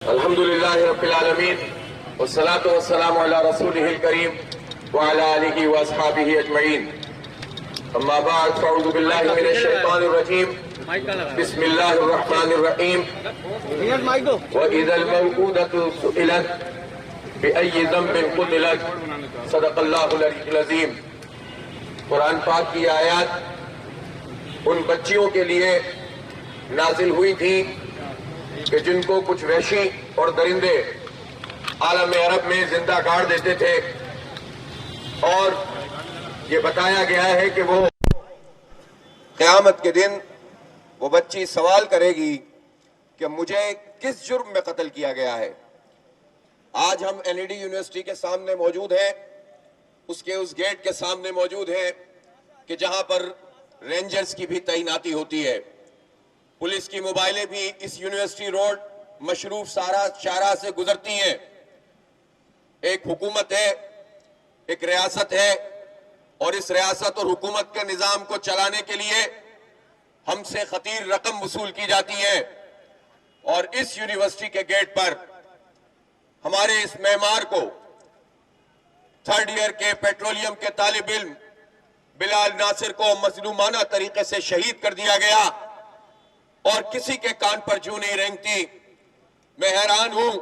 الحمد لله رب العالمين والصلاة والسلام على رسوله الكريم وعلى آله وأصحابه أجمعين. أما بعد فأعوذ بالله من الشيطان الرجيم. بسم الله الرحمن الرحيم. وإذا الموءودة سئلت بأي ذنب قتلت صدق الله العلي العظيم. قرآن پاک کی آیات ان بچیوں کے لیے نازل ہوئی تھی کہ جن کو کچھ وحشی اور درندے عالم عرب میں زندہ گاڑ دیتے تھے، اور یہ بتایا گیا ہے کہ وہ قیامت کے دن وہ بچی سوال کرے گی کہ مجھے کس جرم میں قتل کیا گیا ہے. آج ہم NED یونیورسٹی کے سامنے موجود ہیں، اس گیٹ کے سامنے موجود ہیں کہ جہاں پر رینجرز کی بھی تعیناتی ہوتی ہے. پولیس کی موبائلیں بھی اس یونیورسٹی روڈ مشروف شاہراہ سے گزرتی ہیں. ایک حکومت ہے، ایک ریاست ہے، اور اس ریاست اور حکومت کے نظام کو چلانے کے لیے ہم سے خطیر رقم وصول کی جاتی ہے. اور اس یونیورسٹی کے گیٹ پر ہمارے اس معمار کو 3rd ایئر کے پیٹرولیم کے طالب علم بلال ناصر کو مظلومانہ طریقے سے شہید کر دیا گیا، اور کسی کے کان پر جوں نہیں رینگتی. میں حیران ہوں،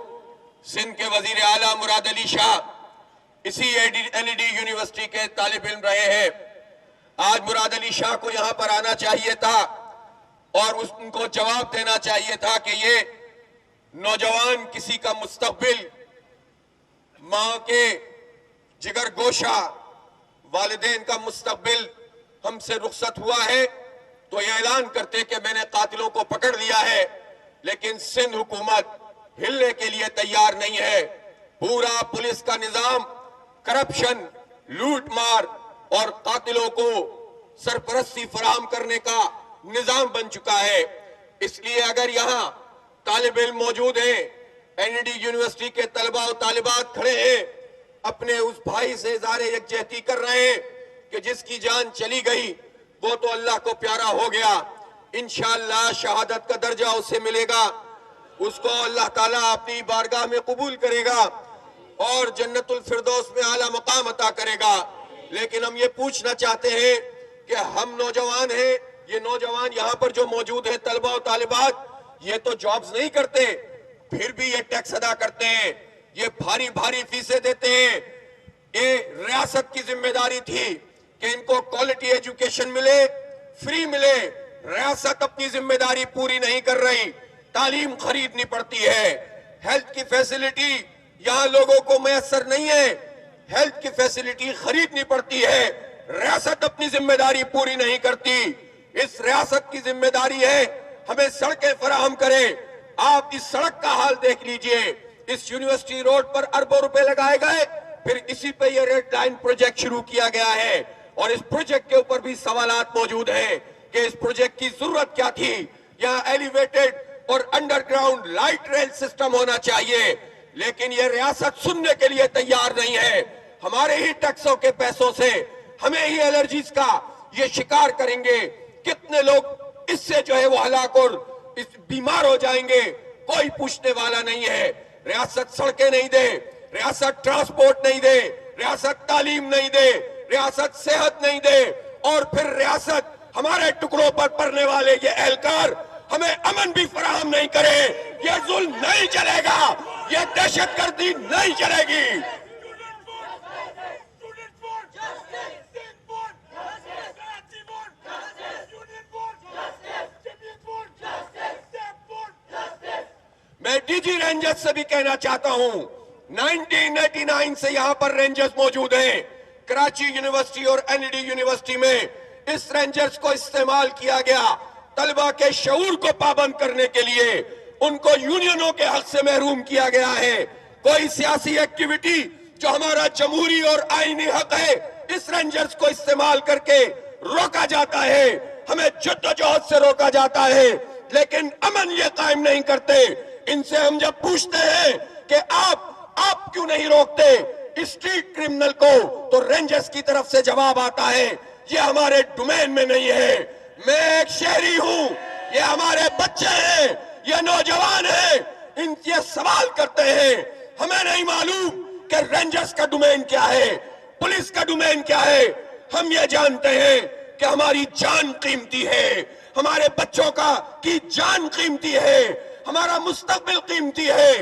سندھ کے وزیر اعلیٰ مراد علی شاہ اسی NED یونیورسٹی کے طالب علم رہے ہیں. آج مراد علی شاہ کو یہاں پر آنا چاہیے تھا اور ان کو جواب دینا چاہیے تھا کہ یہ نوجوان کسی کا مستقبل، ماں کے جگر گوشہ والدین کا مستقبل ہم سے رخصت ہوا ہے تو یہ اعلان کرتے کہ میں نے قاتلوں کو پکڑ لیا ہے. لیکن سندھ حکومت ہلنے کے لیے تیار نہیں ہے. پورا پولیس کا نظام کرپشن، لوٹ مار اور قاتلوں کو سرپرستی فراہم کرنے کا نظام بن چکا ہے. اس لیے اگر یہاں طالب علم موجود ہیں، NED یونیورسٹی کے طلباء و طالبات کھڑے ہیں، اپنے اس بھائی سے اظہار یکجہتی کر رہے ہیں کہ جس کی جان چلی گئی وہ تو اللہ کو پیارا ہو گیا، انشاءاللہ شہادت کا درجہ اسے ملے گا، اس کو اللہ تعالیٰ اپنی بارگاہ میں قبول کرے گا اور جنت الفردوس میں اعلیٰ مقام عطا کرے گا. لیکن ہم یہ پوچھنا چاہتے ہیں کہ ہم نوجوان ہیں، یہ نوجوان یہاں پر جو موجود ہیں طلباء و طالبات، یہ تو جابز نہیں کرتے، پھر بھی یہ ٹیکس ادا کرتے ہیں، یہ بھاری بھاری فیسیں دیتے ہیں. یہ ریاست کی ذمہ داری تھی کہ ان کو کوالٹی ایجوکیشن ملے، فری ملے. ریاست اپنی ذمہ داری پوری نہیں کر رہی، تعلیم خریدنی پڑتی ہے. ہیلتھ کی فیسلٹی یہاں لوگوں کو میسر نہیں ہے، ہیلتھ کی فیسلٹی خریدنی پڑتی ہے. ریاست اپنی ذمہ داری پوری نہیں کرتی. اس ریاست کی ذمہ داری ہے ہمیں سڑکیں فراہم کرے. آپ اس سڑک کا حال دیکھ لیجئے. اس یونیورسٹی روڈ پر اربوں روپے لگائے گئے، پھر اسی پہ یہ ریڈ لائن پروجیکٹ شروع کیا گیا ہے، اور اس پروجیکٹ کے اوپر بھی سوالات موجود ہیں کہ اس پروجیکٹ کی ضرورت کیا تھی. یہاں ایلیویٹڈ اور underground light rail system ہونا چاہیے، لیکن یہ ریاست سننے کے لیے تیار نہیں ہے. ہمارے ہی ٹیکسوں کے پیسوں سے ہمیں ہی الرجیز کا یہ شکار کریں گے. کتنے لوگ اس سے جو ہے وہ ہلاک اور بیمار ہو جائیں گے، کوئی پوچھنے والا نہیں ہے. ریاست سڑکیں نہیں دے، ریاست ٹرانسپورٹ نہیں دے، ریاست تعلیم نہیں دے، ریاست صحت نہیں دے، اور پھر ریاست ہمارے ٹکڑوں پر پڑنے والے یہ اہلکار ہمیں امن بھی فراہم نہیں کرے. یہ ظلم نہیں چلے گا، یہ دہشت گردی نہیں چلے گی. میں DG رینجرز سے بھی کہنا چاہتا ہوں، 1989 سے یہاں پر رینجرز موجود ہیں. کراچی یونیورسٹی اور NED یونیورسٹی میں اس رینجرز کو استعمال کیا گیا طلبہ کے شعور کو پابند کرنے کے لیے. ان کو یونینوں کے حق سے محروم کیا گیا ہے. کوئی سیاسی ایکٹیویٹی جو ہمارا جمہوری اور آئینی حق ہے، اس رینجرز کو استعمال کر کے روکا جاتا ہے. ہمیں جدوجہد سے روکا جاتا ہے، لیکن امن یہ قائم نہیں کرتے. ان سے ہم جب پوچھتے ہیں کہ آپ کیوں نہیں روکتے اسٹریٹ کرمنل کو، تو رینجرز کی طرف سے جواب آتا ہے یہ ہمارے ڈومین میں نہیں ہے. میں ایک شہری ہوں، یہ ہمارے بچے ہیں، یہ نوجوان ہیں، ان یہ سوال کرتے ہیں ہمیں نہیں معلوم کہ رینجرز کا ڈومین کیا ہے، پولیس کا ڈومین کیا ہے، ہم یہ جانتے ہیں کہ ہماری جان قیمتی ہے، ہمارے بچوں کی جان قیمتی ہے، ہمارا مستقبل قیمتی ہے۔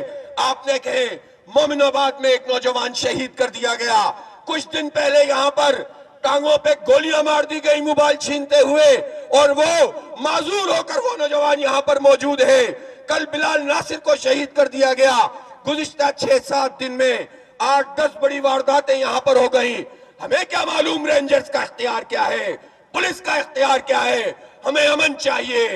آپ نے کہے مومن آباد میں ایک نوجوان شہید کر دیا گیا، کچھ دن پہلے یہاں پر ٹانگوں پہ گولیاں مار دی گئی موبائل چھینتے ہوئے، اور وہ معذور ہو کر وہ نوجوان یہاں پر موجود ہے۔ کل بلال ناصر کو شہید کر دیا گیا۔ گزشتہ 6-7 دن میں 8-10 بڑی وارداتیں یہاں پر ہو گئیں۔ ہمیں کیا معلوم رینجرز کا اختیار کیا ہے، پولیس کا اختیار کیا ہے؟ ہمیں امن چاہیے،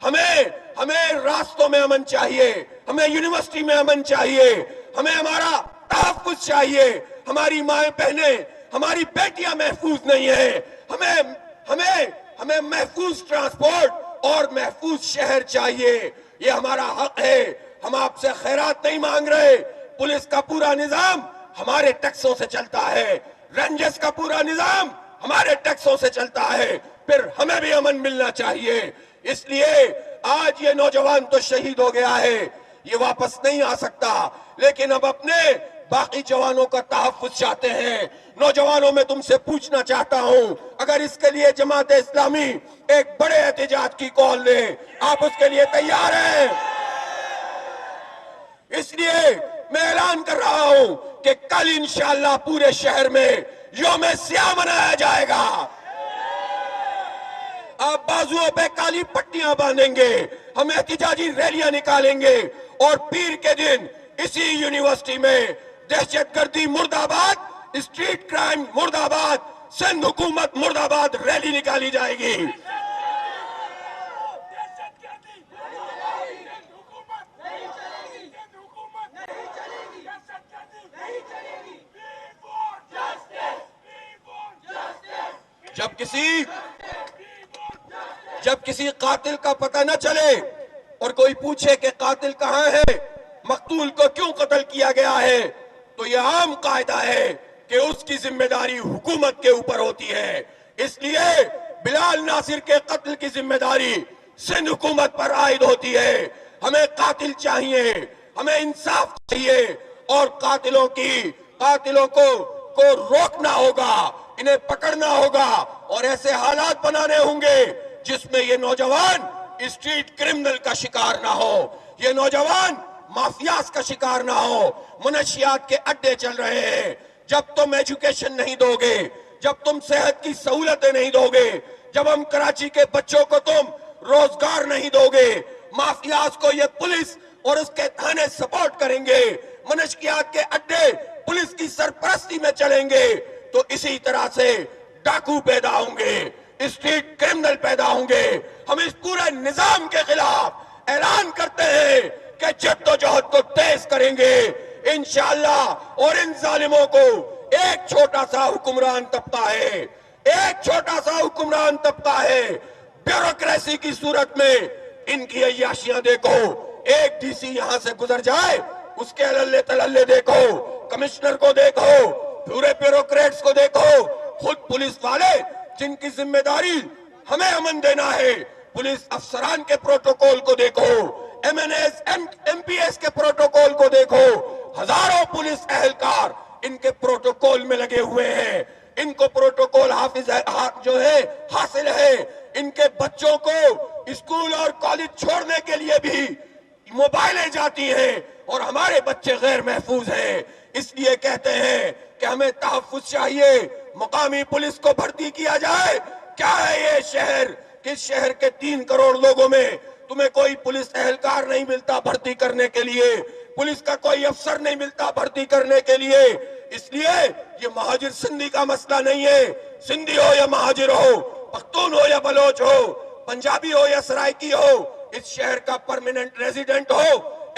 ہمیں راستوں میں امن چاہیے، ہمیں یونیورسٹی میں امن چاہیے، ہمیں ہمارا تحفظ چاہیے، ہماری مائیں بہنیں، ہماری بیٹیاں محفوظ نہیں ہیں، ہمیں محفوظ ٹرانسپورٹ اور محفوظ شہر چاہیے، یہ ہمارا حق ہے۔ ہم آپ سے خیرات نہیں مانگ رہے، پولیس کا پورا نظام ہمارے ٹیکسوں سے چلتا ہے، رینجرز کا پورا نظام ہمارے ٹیکسوں سے چلتا ہے، پھر ہمیں بھی امن ملنا چاہیے۔ اس لیے آج یہ نوجوان تو شہید ہو گیا ہے، یہ واپس نہیں آ سکتا، لیکن اب اپنے باقی جوانوں کا تحفظ چاہتے ہیں۔ نوجوانوں میں تم سے پوچھنا چاہتا ہوں، اگر اس کے لیے جماعت اسلامی ایک بڑے احتجاج کی کال لے، آپ اس کے لیے تیار ہیں؟ اس لیے میں اعلان کر رہا ہوں کہ کل انشاءاللہ پورے شہر میں یوم سیاہ منایا جائے گا۔ آپ بازوؤں پہ کالی پٹیاں باندھیں گے، ہم احتجاجی ریلیاں نکالیں گے، اور پیر کے دن اسی یونیورسٹی میں دہشت گردی مرد آباد، اسٹریٹ کرائم مرد آباد، سندھ حکومت مرد آباد ریلی نکالی جائے گی۔ جب کسی قاتل کا پتہ نہ چلے اور کوئی پوچھے کہ قاتل کہاں ہے، مقتول کو کیوں قتل کیا گیا ہے، تو یہ عام قاعدہ ہے کہ اس کی ذمہ داری حکومت کے اوپر ہوتی ہے۔ اس لیے بلال ناصر کے قتل کی ذمہ داری سندھ حکومت پر عائد ہوتی ہے۔ ہمیں قاتل چاہیے، ہمیں انصاف چاہیے، اور قاتلوں کو روکنا ہوگا، انہیں پکڑنا ہوگا، اور ایسے حالات بنانے ہوں گے جس میں یہ نوجوان اسٹریٹ کرمنل کا شکار نہ ہو، یہ نوجوان مافیاز کا شکار نہ ہو۔ منشیات کے اڈے چل رہے ہیں، جب تم ایجوکیشن نہیں دو گے، جب تم صحت کی سہولتیں نہیں دو گے، جب ہم کراچی کے بچوں کو تم روزگار نہیں دو گے، مافیاز کو یہ پولیس اور اس کے تھانے سپورٹ کریں گے، منشیات کے اڈے پولیس کی سرپرستی میں چلیں گے، تو اسی طرح سے ڈاکو پیدا ہوں گے، اسٹریٹ کرمنل پیدا ہوں گے۔ ہم اس پورے نظام کے خلاف اعلان کرتے ہیں کہ جد و جہد کو تیز کریں گے انشاءاللہ، اور ان ظالموں کو ایک چھوٹا سا حکمران طبقہ ہے، بیوروکریسی کی صورت میں ان کی عیاشیاں دیکھو، ایک ڈی سی یہاں سے گزر جائے اس کے عللے تللے دیکھو، کمشنر کو دیکھو، پورے بیوروکریٹس کو دیکھو، خود پولیس والے جن کی ذمہ داری ہمیں امن دینا ہے، پولیس افسران کے پروٹوکول کو دیکھو، ایم پی ایس کے پروٹوکول کو دیکھو، ہزاروں پولیس اہلکار ان کے پروٹوکول میں لگے ہوئے ہیں، ان کو پروٹوکول حاصل ہے، ان کے بچوں کو اسکول اور کالج چھوڑنے کے لیے بھی موبائلیں جاتی ہیں، اور ہمارے بچے غیر محفوظ ہیں۔ اس لیے کہتے ہیں کہ ہمیں تحفظ چاہیے، مقامی پولیس کو بھرتی کیا جائے۔ کیا ہے یہ شہر، کس شہر کے 3 کروڑ لوگوں میں تمہیں کوئی پولیس اہلکار نہیں ملتا بھرتی کرنے کے لیے، پولیس کا کوئی افسر نہیں ملتا بھرتی کرنے کے لیے؟ اس لیے یہ مہاجر سندھی کا مسئلہ نہیں ہے، سندھی ہو یا مہاجر ہو، پختون ہو یا بلوچ ہو، پنجابی ہو یا سرائکی ہو، اس شہر کا پرماننٹ ریزیڈنٹ ہو،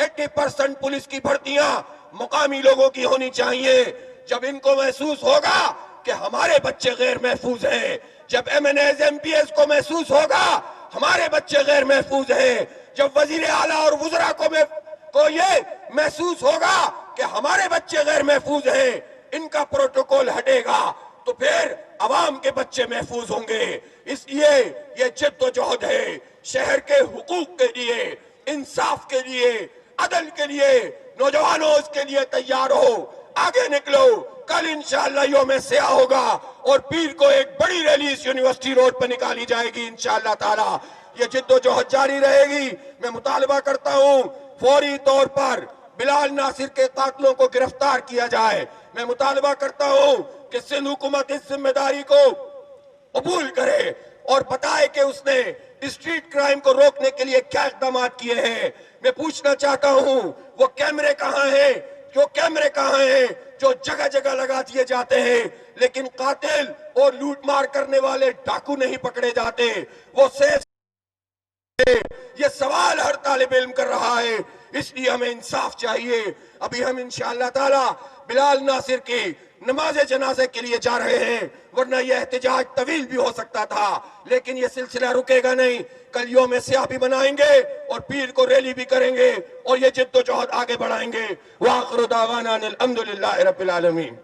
80% پولیس کی بھرتیاں مقامی لوگوں کی ہونی چاہیے۔ جب ان کو محسوس ہوگا کہ ہمارے بچے غیر محفوظ ہیں، جب ایم پی ایس کو محسوس ہوگا ہمارے بچے غیر محفوظ ہیں، جب وزیر اعلیٰ اور وزراء کو یہ محسوس ہوگا کہ ہمارے بچے غیر محفوظ ہیں، ان کا پروٹوکول ہٹے گا، تو پھر عوام کے بچے محفوظ ہوں گے۔ اس لیے یہ جد و جہد ہے شہر کے حقوق کے لیے، انصاف کے لیے، عدل کے لیے نوجوانوں اس کے لیے تیار ہو، آگے نکلو. کل انشاءاللہ یوم سیاہ ہوگا اور پیر کو ایک بڑی ریلی اس یونیورسٹی روڈ پہ نکالی جائے گی انشاءاللہ تعالی. یہ جد و جہد جاری رہے گی. میں مطالبہ کرتا ہوں فوری طور پر بلال ناصر کے قاتلوں کو گرفتار کیا جائے. میں مطالبہ کرتا ہوں کہ سندھ حکومت اس ذمہ داری کو قبول کرے اور بتائے کہ اس نے اسٹریٹ کرائم کو روکنے کے لیے کیا اقدامات کیے ہیں. میں پوچھنا چاہتا ہوں وہ کیمرے کہاں ہیں، جو جگہ جگہ لگا دیے جاتے ہیں لیکن قاتل اور لوٹ مار کرنے والے ڈاکو نہیں پکڑے جاتے. وہ یہ سوال ہر طالب علم کر رہا ہے. اس لیے ہمیں انصاف چاہیے. ابھی ہم انشاءاللہ تعالی بلال ناصر کی نماز جنازے کے لیے جا رہے ہیں، ورنہ یہ احتجاج طویل بھی ہو سکتا تھا، لیکن یہ سلسلہ رکے گا نہیں. کل یوم سیاہ بھی منائیں گے اور پیر کو ریلی بھی کریں گے اور یہ جد و جہد آگے بڑھائیں گے. وآخر دعوانا الحمدللہ رب العالمین.